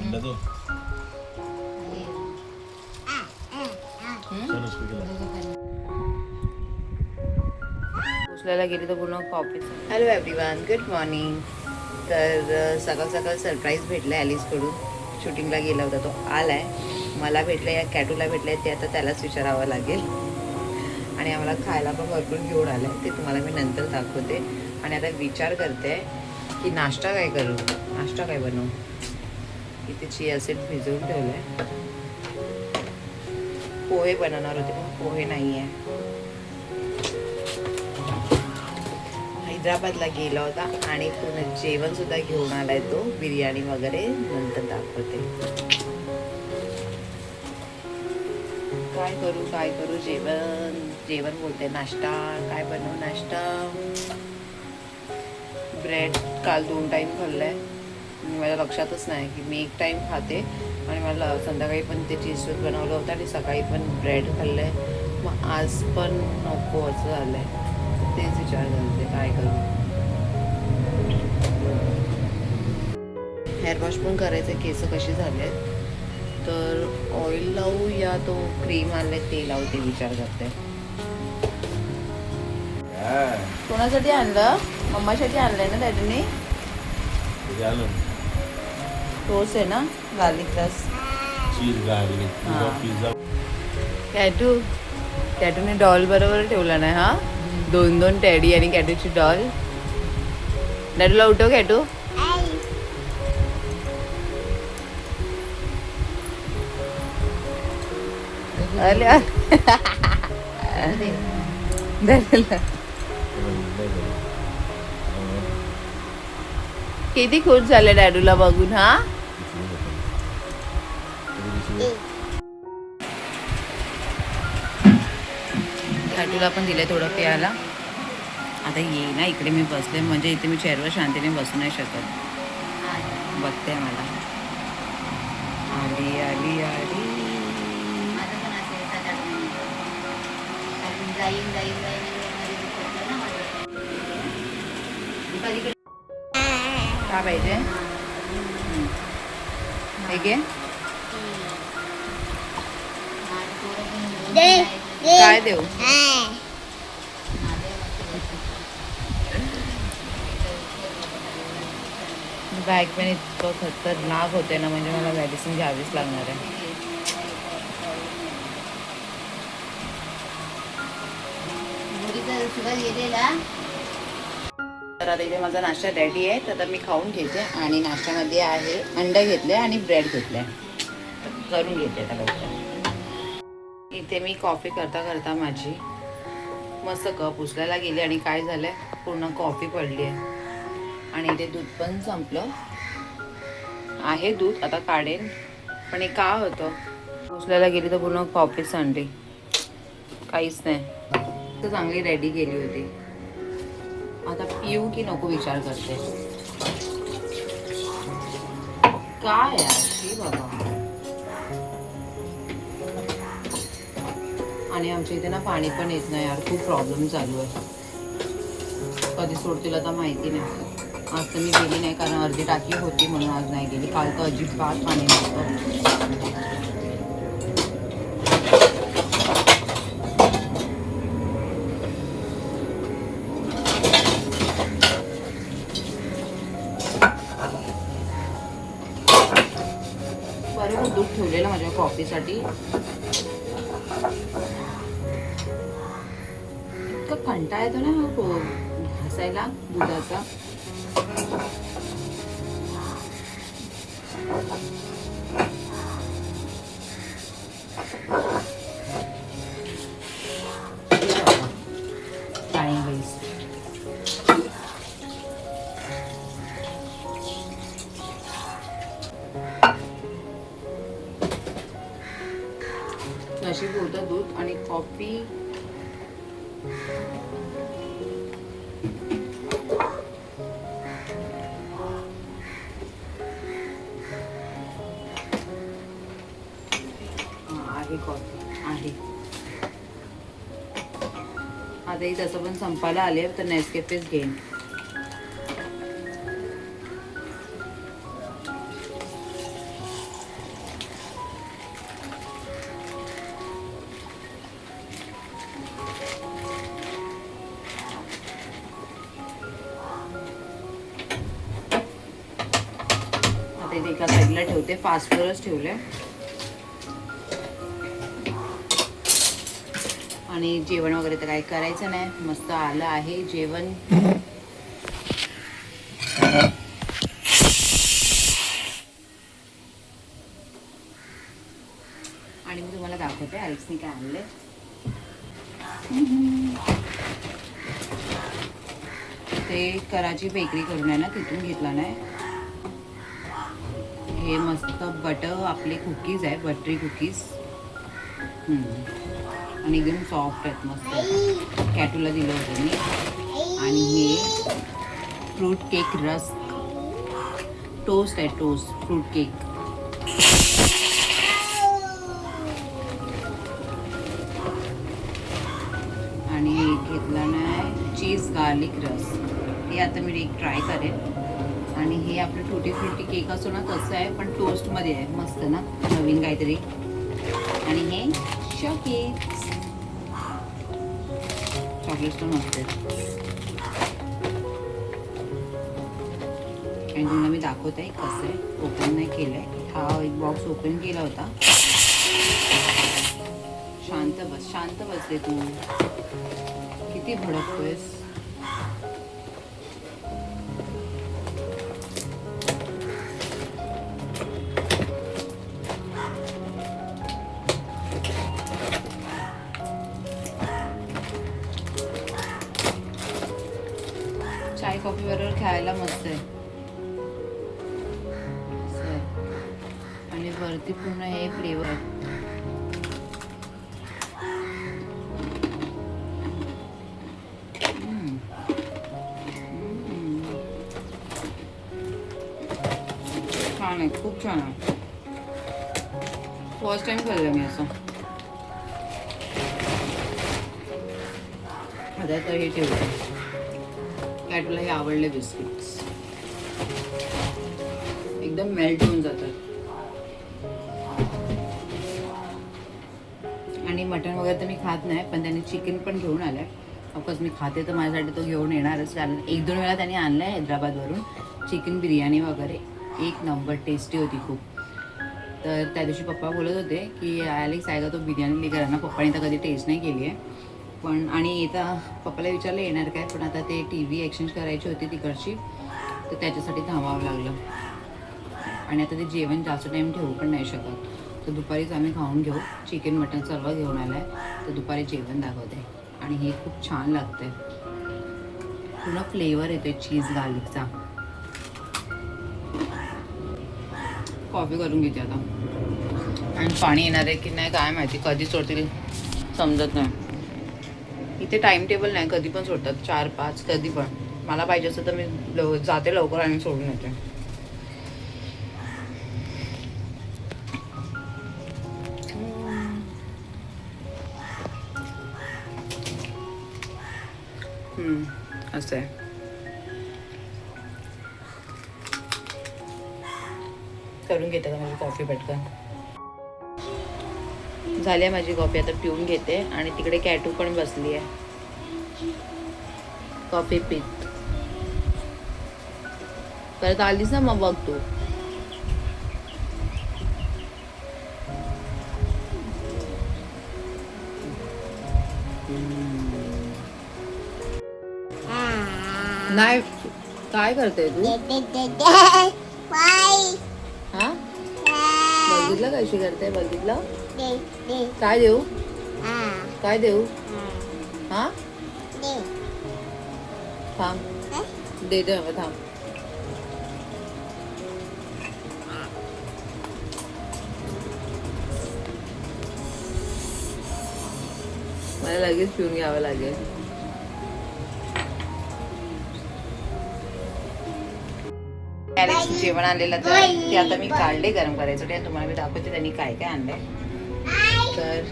आणला तो उचलायला गेली तर पूर्ण coffee. Hello everyone, good morning. तर सकाळ सकाळ सरप्राईज भेटला ॲलिसकडून. शूटिंगला गेला होता तो, आलाय. मला भेटलं या कॅटूला भेटलं आहे ते आता त्यालाच विचारावं लागेल. आणि आम्हाला खायला पण भरपूर घेऊन आलं आहे, ते तुम्हाला मी नंतर दाखवते. आणि आता विचार करते की नाश्ता काय करू, नाश्ता काय बनवू. इथे चिया सीड भिजवून ठेवलं आहे. पोहे बनवणार होते पण पोहे नाही आहे. हैदराबादला गेला होता आणि पुन्हा जेवणसुद्धा घेऊन आलाय तो, बिर्याणी वगैरे. नंतर दाखवते काय करू. जेवण बोलते. नाश्ता काय बनवू. नाश्ता ब्रेड काल 2 टाईम खाल्लाय. माझ्या लक्षातच नाही की मी 1 टाईम खाते. आणि मला संध्याकाळी पण ते चीज टोस्ट बनवलं होतं आणि सकाळी पण ब्रेड खाल्लंय. मग आज पण नको असं झालंय. तेच विचार करते काय करू. हेअरवॉश पण करायचे. केस कशी झाले तर ऑइल लावू या तो क्रीम आणले ते लावू ते विचार करते. कोणासाठी आणलं. मम्मासाठी आणलंय ना डॅडीने. टोस्ट आहे ना, गार्लिक रस. Cheese garlic pizza. कॅटूने डॉल बरोबर ठेवला नाही. हा 2 टेडी आणि कॅटूची डॉल. डॅडूला उठव कॅटू. किती खुश झाले डॅडूला बघून. हा डॅडूला पण दिलंय थोडं प्यायला. आता ये ना इकडे मी बसले, म्हणजे इथे मी चेअरवर शांतीने बसू नाही शकत. बघते मला. आली आली आली. काय पाहिजे. काय देऊ. बॅग पण इतकं खतरनाक होते ना, म्हणजे मला मेडिसिन घ्यावीच लागणार आहे. तर आता इथे माझा नाश्ता रेडी आहे. तर मी खाऊन घेते. आणि नाश्त्यामध्ये आहे अंडे घेतले आणि ब्रेड घेतले. करून घेते आता लवकर. इथे मी कॉफी करता माझी मस्त कप उचलायला गेली आणि काय झालंय पूर्ण कॉफी पडली आहे. आणि इथे दूध पण संपलं आहे. दूध आता काढेन. पण हे का होतं उचलायला गेली तर पूर्ण कॉफी सांडली. काहीच नाही. तर चांगली रेडी केली होती. आता पिऊ की नको विचार करते. काय यार बाबा. आणि आमच्या इथे ना पाणी पण येत नाही यार. खूप प्रॉब्लेम चालू आहे. कधी सोडतील आता माहिती नाही. आज तर मी गेली नाही कारण अर्धी टाकी होती म्हणून आज नाही गेली. काल तर अजिबात पाणी नव्हतं. बरोबर दूध ठेवलेलं माझ्या कॉफीसाठी. इतका कंटाळा येतो ना घासायला दुधाचा. Time waste. नशीब होतं दूध आणि कॉफी. आहे कॉफी आहे. आताही तसं पण संपायला आले तर नेसकॅफेच घेईन. ते एका साईडला ठेवते, फास्टवरच ठेवले. आणि जेवण वगैरे तर काही करायचं नाही, मस्त आलं आहे जेवण. आणि मी तुम्हाला दाखवते अलेक्सने काय आणले. ते कराची बेकरी करून आहे ना, तिथून घेतला नाही. हे मस्त बटर आपले कुकीज आहे, बटरी कुकीज. आणि एकदम सॉफ्ट आहेत, मस्त. कॅटूला दिलं होतं मी. आणि हे फ्रूट केक रस्क टोस्ट आहे, टोस्ट फ्रूट केक. आणि घेतला नाही चीज गार्लिक रस्क. हे आता मी एक ट्राय करेन. आणि हे आपलं टुटी फ्रुटी केक असतो ना तसं आहे, पण टोस्टमध्ये आहे, मस्त ना, नवीन काहीतरी. आणि हे चॉकलेट्स पण मस्त आहेत. आणि तुम्हाला मी दाखवते कसं आहे. ओपन नाही केलं आहे, हा एक बॉक्स ओपन केला होता. शांत बस, शांत बसले तू, किती भडकतोयस. चाय कॉफी बरोबर खायला मस्त आहे. आणि वरती पूर्ण हे फ्लेवर आहे. छान आहे, खूप छान आहे. फर्स्ट टाइम खाल्लं मी असं. आता तर हे ठेवलं. कॅटूला हे आवडले बिस्किट्स, एकदम मेल्ट होऊन जातात. आणि मटण वगैरे तर मी खात नाही, पण त्याने चिकन पण घेऊन आलंय. ऑफकोर्स मी खाते तर माझ्यासाठी तो घेऊन येणारच, कारण 1-2 वेळा त्याने आणलाय हैदराबादवरून चिकन बिर्याणी वगैरे. एक नंबर टेस्टी होती खूप. तर त्या दिवशी पप्पा बोलत होते की ॲलेक्स आहे का तो बिर्याणी लेकर ना, पप्पाने तर कधी टेस्ट नाही केली आहे. पण आणि येता पप्पाला विचारलं येणार काय, पण आता ते TV एक्सचेंज करायची होती तिकडची, तर त्याच्यासाठी थांबावं लागलं. आणि आता ते जेवण जास्त टाईम ठेवू पण नाही शकत, तर दुपारीच आम्ही खाऊन घेऊ. चिकन मटन सर्व घेऊन आलं आहे, तर दुपारी जेवण दाखवते. आणि हे खूप छान लागतं आहे, पूर्ण फ्लेवर येतो आहे चीज गार्लिकचा. कॉफी करून घेते आता. आणि पाणी येणार आहे की नाही काय माहिती, कधी सोडतील समजत नाही. इथे टाइम टेबल नाही, कधी पण सोडतात, 4-5 कधी पण. मला पाहिजे असं तर मी जाते लवकर आणि सोडून येते. असं आहे. करून घेते का माझी कॉफी पटकन. झाली आहे माझी कॉफी, आता पिऊन घेते. आणि तिकडे कॅटू पण बसली आहे कॉफी पीत. परत आलीस ना मग बघ तू. नाही काय करते तू? हा बघितलं कशी करते, बघितलं. काय देऊ, काय देऊ. हा थांब देते हवं, थांब. मला लगेच पिऊन घ्यावं लागेल. जेवण आणलेलं तर ते आता मी काढले गरम करायचं. तुम्हाला मी दाखवते त्यांनी काय काय आणलंय. तर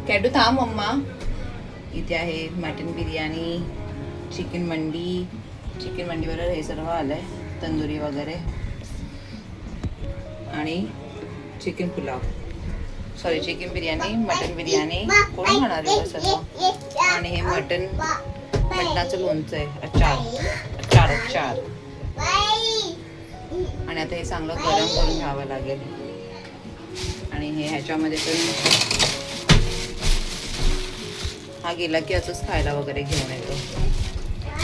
कॅटू थांब मम्मा. इथे आहे मटन बिर्याणी, चिकन मंडी. चिकन मंडीवर हे सर्व आलंय, तंदुरी वगैरे. आणि chicken pulao, sorry chicken biryani, mutton biryani. कोण खाणार आहे सर्व. आणि हे मटणाचं लोणचं आहे, अचार. आणि आता हे चांगलं गरम करून घ्यावं लागेल. आणि हे ह्याच्यामध्ये तर हा गेला की असंच खायला वगैरे घेऊन येतो.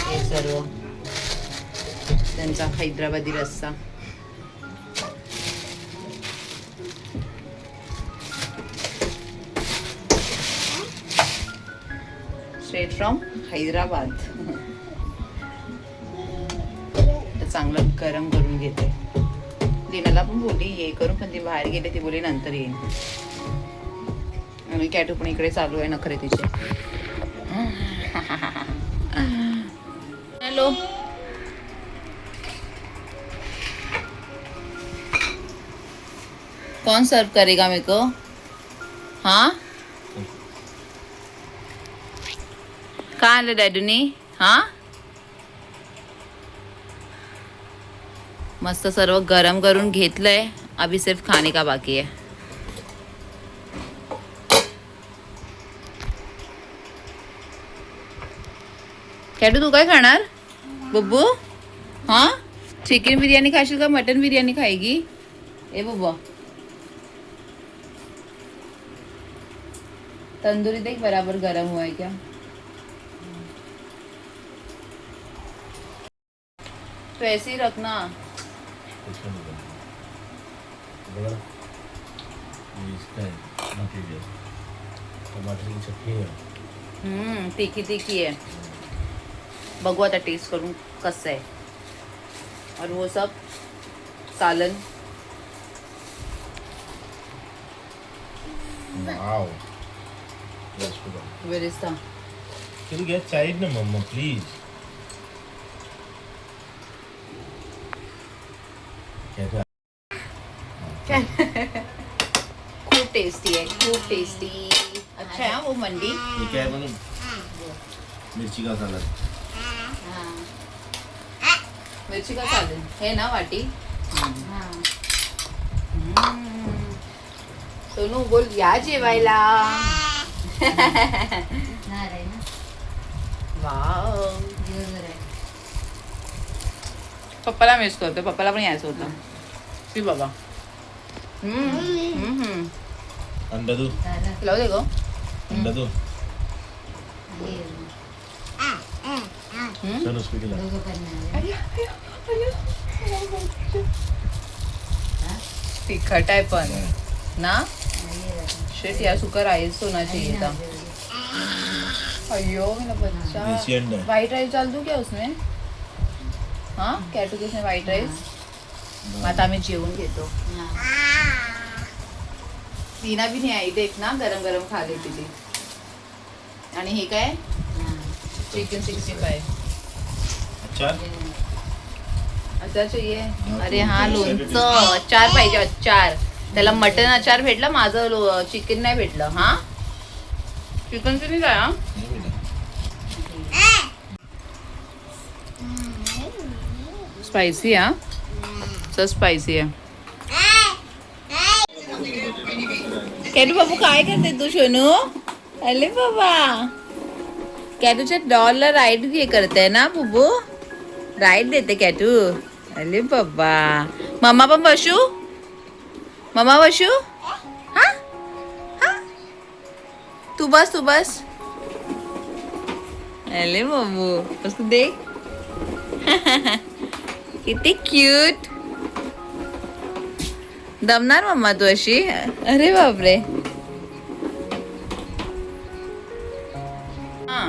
हे सर्व त्यांचा हैदराबादी रस्सा. Straight from Hyderabad. तर चांगलं गरम करून घेते. दिनाला पण बोलली ये करून, पण ती बाहेर गेली. ती बोली नंतर येईन. आणि कॅटू पण इकडे चालू आहे नखरे तिचे. हॅलो, कौन सर्व करेगा मेरे को? हाँ, कहाँ आलं डॅडूनी? हाँ, मस्त सर्व गरम करून घेतलंय. अभी सिर्फ खाने का बाकी है. कॅटू तू काय खाणार बब्बू? हाँ, चिकन बिर्याणी खाशील का मटन बिर्याणी खाएगी? ए बब्बा, तंदूरी देख बराबर गरम हुआ है क्या? तो ऐसे ही रखना. टमाटर की चटनी है. तीखी तीखी है. बघू आता टेस्ट करून कसं आहे. और वो सब सालन. Wow. Yes, good. Where is the? Can you get side na mama, please? खूप टेस्टी है, खूप टेस्टी. अच्छा है वो मंडी. ये क्या है मतलब? मिर्ची का सलाद. मिरची का सालन है ना वाटी. सोनू बोल या जेवायला. वाव, पप्पाला मिस करतो. पप्पाला पण यायचं होतं. सी बाबा. अंडा दो. लावू दे गो. अंडा दो. चल उसको खिला. तिखट आहे पण ना. शिट यार, सुका राइस होना चाहिए था. अयो मेरा बच्चा. देसी अंडा. व्हाइट राइस डाल दूं क्या उसमें? हाँ, कैटू किसने व्हाइट राइस. आता आम्ही जेवून घेतो. दीना भी नाही आई. देख ना, गरम गरम खा लेती ती. आणि हे काय चिकन 65. अचार. अचार चाहिए. अरे हाँ, लोणचं. अचार पाहिजे. अचार. त्याला मटन अचार भेटलं, माझं चिकन नाही भेटलं. हा, चिकनचं नाही काय. हा, स्पाइसी. हा, सर स्पाइसी है. कॅटू बाबू काय करते तू सोनू? अरे बाबा, कॅटूच्या डॉलला राईड हे करते ना बुबू. राईड देते कॅटू. अरे बाबा, मम्मा पण बसू. मम्मा बसू. हा हा, तू बस तू बस. अरे बाबू, उसको देख. किती क्यूट. दमणार मम्मा तू अशी. अरे बापरे. हा,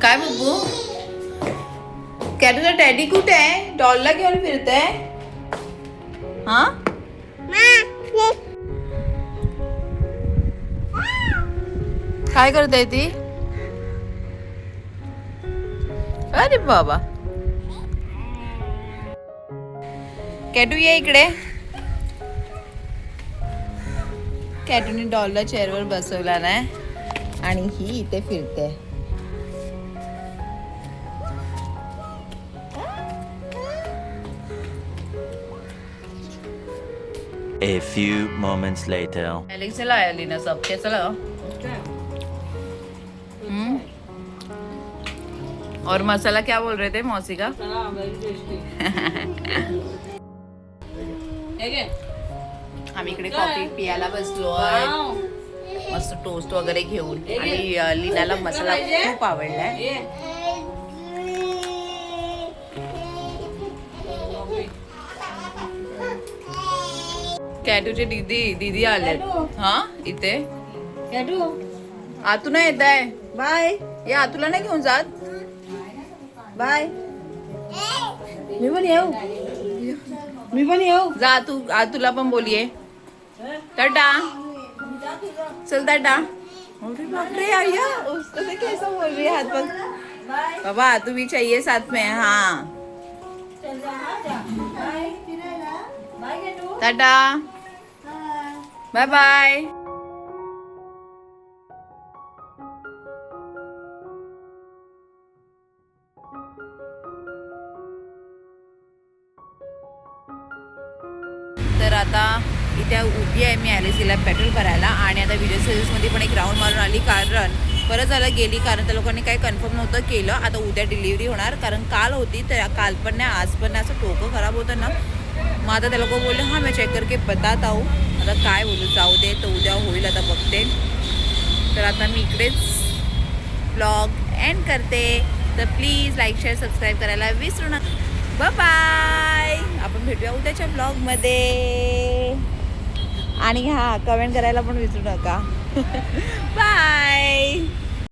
काय बब्बू? कॅटूचा डॅडी कुठे आहे? डॉलला घेऊन फिरतय. हा, काय करते ती? अरे बाबा. कॅटू ये इकडे. कॅटूने डॉलला चेअरवर बसवला नाही आणि ही इथे फिरते. A few moments later. Alex से लाया लीना सब. कैसा लगा? और मसाला क्या बोल रहे थे मौसी का? आम्ही इकडे कॉफी पियाला बसलो आहे मस्त टोस्ट वगैरे घेऊन आणि लीनाला मसाला खूप आवडलाय. कॅटूचे दीदी आले हा इथे. आतू नाही येत आहे. बाय. या आतूला नाही घेऊन जात. बाय. मी पण येऊ जा. आतूला पण बोलिये टाटा. चल टाटा. अरे बापरे आया उसको देख कैसा बोल रही है. हाथ पकड़ बाबा तू भी चाहिए साथ में. हाँ टाटा बाय बाय. तर आता इथे उभी आहे मी ॲलिसीला पेट्रोल करायला आणि आता व्हिडिओ सर्व्हिसमध्ये पण एक राऊंड मारून आली कारण परत झालं गेली कारण त्या लोकांनी काही कन्फर्म नव्हतं केलं. आता उद्या डिलिव्हरी होणार कारण काल होती तर काल पण नाही आज पण नाही असं डोकं खराब होतं ना. मग आता त्या लोक बोलले हां मैं चेक करके बताता हूँ. आता काय बोलू जाऊ दे तर उद्या होईल आता बघते. तर आता मी इकडेच ब्लॉग एंड करते. तर प्लीज लाईक शेअर सबस्क्राईब करायला विसरू नका. बाय. आपण भेटूया उद्याच्या ब्लॉगमध्ये आणि हां कमेंट करायला पण विसरू नका. बाय.